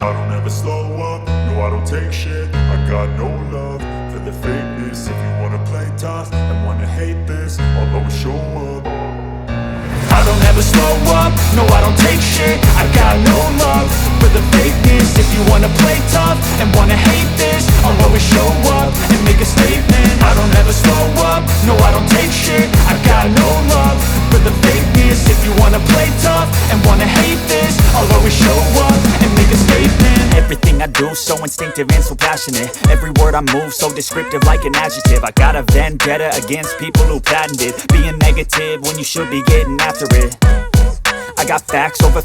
I don't ever slow up, no I don't take shit. I got no love for the fakeness. If you wanna play tough and wanna hate this, I'll always show up. I don't ever slow up, no I don't take shit. I got no love for the fakeness. If you wanna play tough and wanna hate this, I'll always show up and make a statement. I don't ever slow up, no I don't take shit. I got no love for the fakeness. If you wanna play tough and wanna hate this, I'll always show up and make a statement. Everything I do so instinctive and so passionate. Every word I move so descriptive like an adjective. I got a vendetta against people who patented being negative when you should be getting after it. I got facts over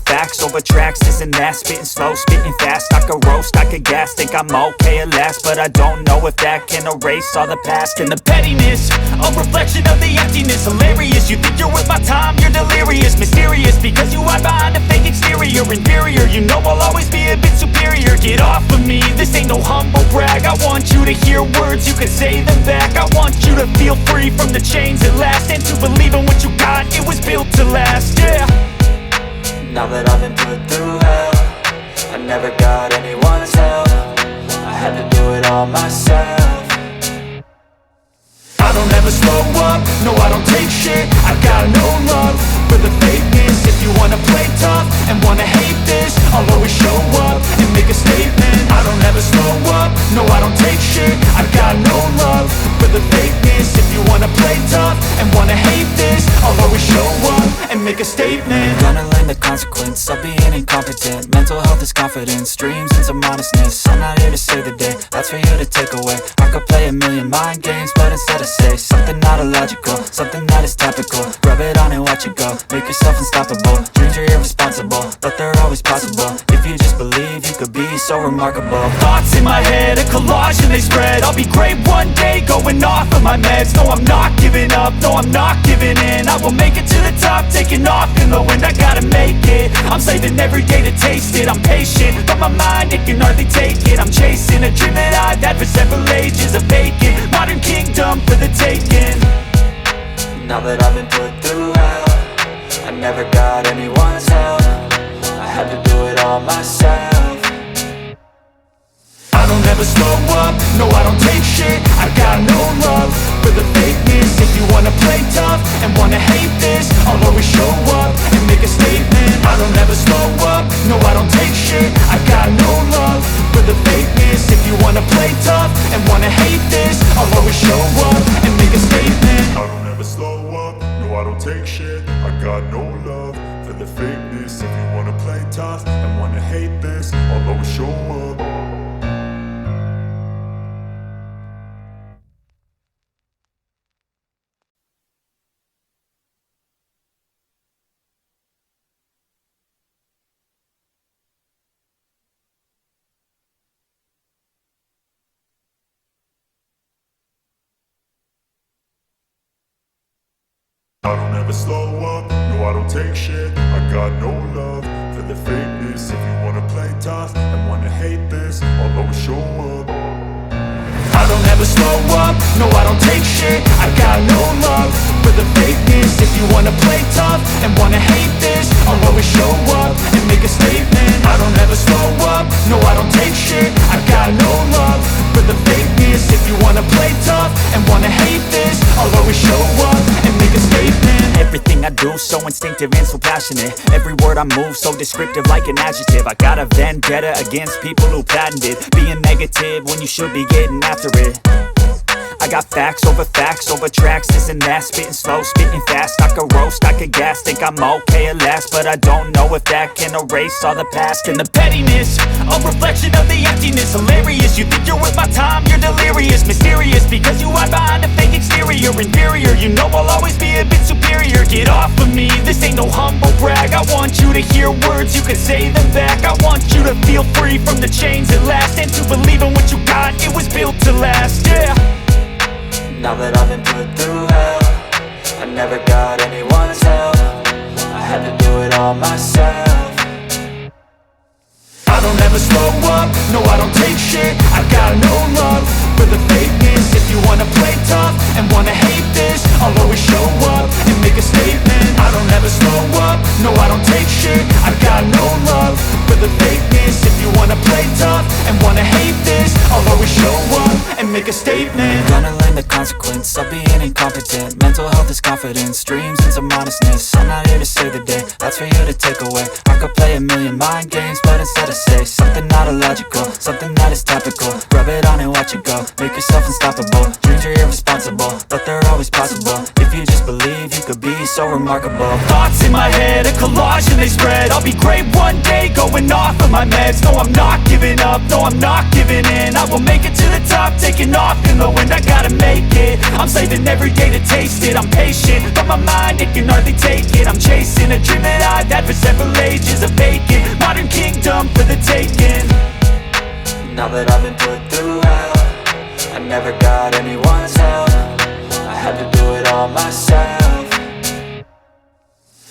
tracks, this and that. Spitting slow, spitting fast, I could roast, I could gas. Think I'm okay at last, but I don't know if that can erase all the past. And the pettiness, a reflection of the emptiness. Hilarious, you think you're worth my time, you're delirious. Mysterious, because you hide behind a fake exterior. Inferior, you know I'll always be a bit superior. Get off of me, this ain't no humble brag. I want you to hear words, you can say them back. I want you to feel free from the chains at last, and to believe in what you got, it was built to last, yeah. Now that I've been put through hell, I never got anyone's help. I had to do it all myself. I don't ever slow up, no I don't take shit. I got no love for the fakeness. If you wanna play tough and wanna hate this, I'll always show up and make a statement. I don't ever slow up, no I don't take shit. I got no love for the fakeness. If you wanna play tough and wanna hate this, I'll always show up and make a statement. Gonna learn the consequence of being incompetent. Mental health is confidence, dreams and some honestness. I'm not here to save the day, that's for you to take away. I could play a million mind games, but instead I say something not illogical, something that is topical. Rub it on and watch it go, make yourself unstoppable. Dreams are irresponsible, but they're always possible. If you just believe, you could be so remarkable. Thoughts in my head, a collage and they spread. I'll be great one day, going off of my meds. No, I'm not giving up, no, I'm not giving in. I will make it to the top, taking off in the wind. I gotta make it, I'm saving every day to taste it. I'm patient, but my mind, it can hardly take it. I'm chasing a dream that I've had for several ages. A vacant, modern kingdom for the taking. Now that I've been put through hell, I never got anyone's help. I had to do it all myself. I don't ever slow up, no I don't take shit. I got no love for the fakeness. If you wanna play tough and wanna hate this, I'll always show up and make a statement. I don't ever slow up, no I don't take shit. I got no love for the fakeness. If you wanna play tough and wanna hate this, I'll always show up and make a statement. I don't ever slow up, no I don't take shit. I got no love for the fakeness. If you wanna play tough and wanna hate this, I'll always show up. I don't ever slow up, no I don't take shit. I got no love for the fakeness. If you wanna play tough and wanna hate this, I'll always show up. I don't ever slow up, no I don't take shit. I got no love for the fakeness. If you wanna play tough and wanna hate this, I'll always show up and make a statement. I don't ever slow up, no I don't take shit. I got no love for the fakeness. If you wanna play tough and wanna hate this, I'll always show up and make a statement. Everything I do so instinctive and so passionate. Every word I move so descriptive like an adjective. I got a vendetta against people who patented being negative when you should be getting after it. I got facts over tracks, this and that. Spitting slow, spitting fast, I could roast, I could gas. Think I'm okay at last, but I don't know if that can erase all the past. And the pettiness, a reflection of the emptiness. Hilarious, you think you're worth my time, you're delirious. Mysterious, because you hide behind a fake exterior. Inferior, you know I'll always be a bit superior. Get off of me, this ain't no humble brag. I want you to hear words, you can say them back. I want you to feel free from the chains at last, and to believe in what you got, it was built to last, yeah. Now that I've been put through hell, I never got anyone's help. I had to do it all myself. I don't ever slow up, no I don't take shit. I got no love for the fakeness. If you wanna play tough and wanna hate this, I'll always show up and make a statement. I don't ever slow up, no I don't take shit. I got no love for the fakeness. If you wanna play confidence, dreams and some honestness. I'm not here to save the day, that's for you to take away. I could play a million mind games, but instead I say something not illogical, something that is topical. Rub it on and watch it go, make yourself unstoppable. Dreams are irresponsible, but they're always possible. If you just believe, you could be so remarkable. Thoughts in my head, a collage and they spread. I'll be great one day, going off of my meds. No, I'm not giving up, no, I'm not giving in. I will make it to the top, taking off in the wind. I gotta make it, I'm saving every day to taste it. I'm patient, but my mind, it can hardly take it. I'm chasing a dream that I've had for several ages. A vacant, modern kingdom for the taking. Now that I've been put through hell, I never got anyone's help. I had to do it all myself.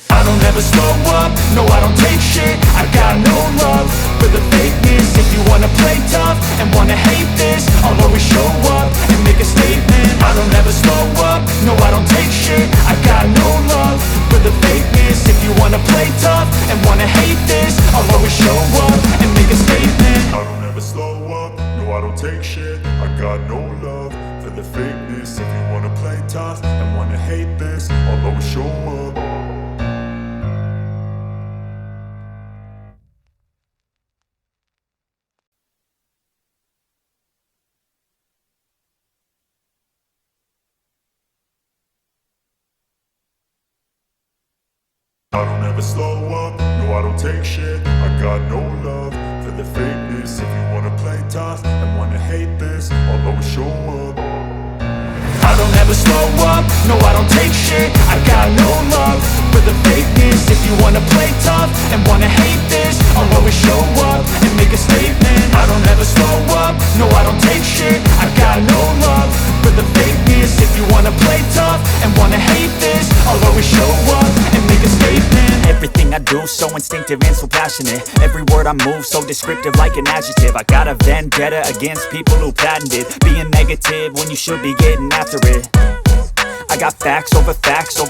I don't ever slow up, no I don't take shit. I got no love for the fakeness. If you wanna play tough and wanna hate this, I'll always show up and make a statement. I don't ever slow up, no I don't take shit. I got no love for the fakeness. If you wanna play tough and wanna hate this, I'll always show up and make a statement. I don't ever slow up, no I don't take shit. I got no love for the fakeness. If you wanna play tough and wanna hate this, I'll always show up. I don't ever slow up, no I don't take shit. I got no love for the fakeness. If you wanna play tough and wanna hate this, I'll always show up. I don't ever slow up, no I don't take shit. I got no love for the fakeness. If you wanna play tough and wanna hate this, I'll always show up and make a statement. I don't ever slow up, no I don't take shit. I got no love for the fakeness. If you wanna play tough and wanna hate this, I'll always show up and make a statement. Everything I do so instinctive and so passionate. Every word I move so descriptive like an adjective. I got a vendetta against people who patented being negative when you should be getting after it. I got facts over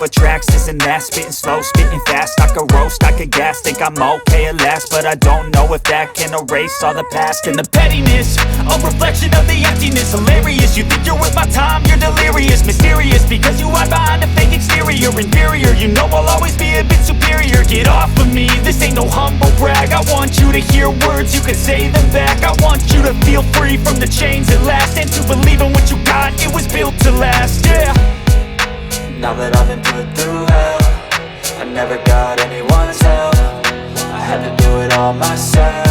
tracks, this and that. Spitting slow, spitting fast, I could roast, I could gas. Think I'm okay at last, but I don't know if that can erase all the past. And the pettiness, a reflection of the emptiness. Hilarious, you think you're worth my time, you're delirious. Mysterious, because you hide behind a fake exterior. Inferior, you know I'll always be a bit superior. Get off of me, this ain't no humble brag. I want you to hear words, you can say them back. I want you to feel free from the chains at last, and to believe in what you got, it was built to last, yeah. Now that I've been put through hell, I never got anyone's help. I had to do it all myself.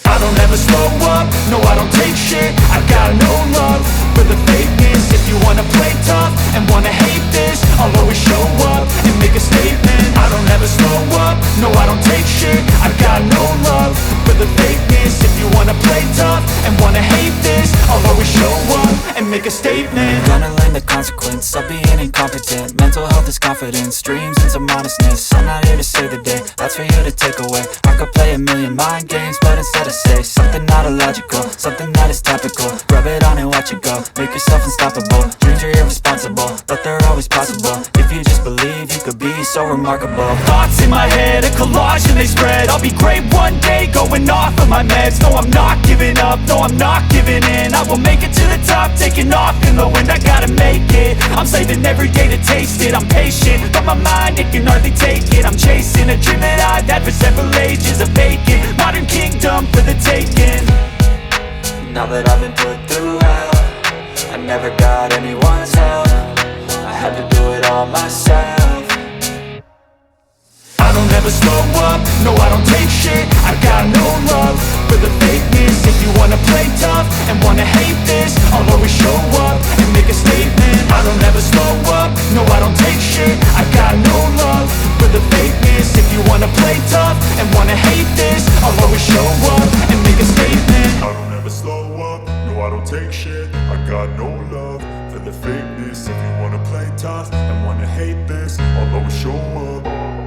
I don't ever slow up, no I don't take shit. I got no love for the fakeness. If you wanna play tough and wanna hate this, I'll always show up and make a statement. I don't ever slow up, no I don't take shit. I got no love for the fakeness. If you wanna play tough and wanna hate this, I'll always show up and make a statement. Gonna learn the consequence of being incompetent. Mental health is confidence, dreams and some honestness. I'm not here to save the day, that's for you to take away. I could play a million mind games, but instead I say something not illogical, something that is topical. Rub it on and watch it go, make yourself unstoppable. Dreams are irresponsible, but they're always possible. If you just believe, you could be so remarkable. Thoughts in my head, a collage and they spread. I'll be great one day, going off of my meds. No, I'm not giving up, no, I'm not giving in. I will make it to the top, taking off in the wind. I gotta make it, I'm saving every day to taste it. I'm patient, but my mind, it can hardly take it. I'm chasing a dream that I've had for several ages. A vacant, modern kingdom for the taking. Now that I've been put through hell, I never got anyone's help. I had to do it all myself. I don't ever slow up, no I don't take shit. I got no love for the fakeness. If you wanna play tough and wanna hate this, I'll always show up and make a statement. I don't ever slow up, no I don't take shit. I got no love for the fakeness. If you wanna play tough and wanna hate this, I'll always show up and make a statement. I don't ever slow up, no I don't take shit. I got no love for the fakeness. If you wanna play tough and wanna hate this, I'll always show up.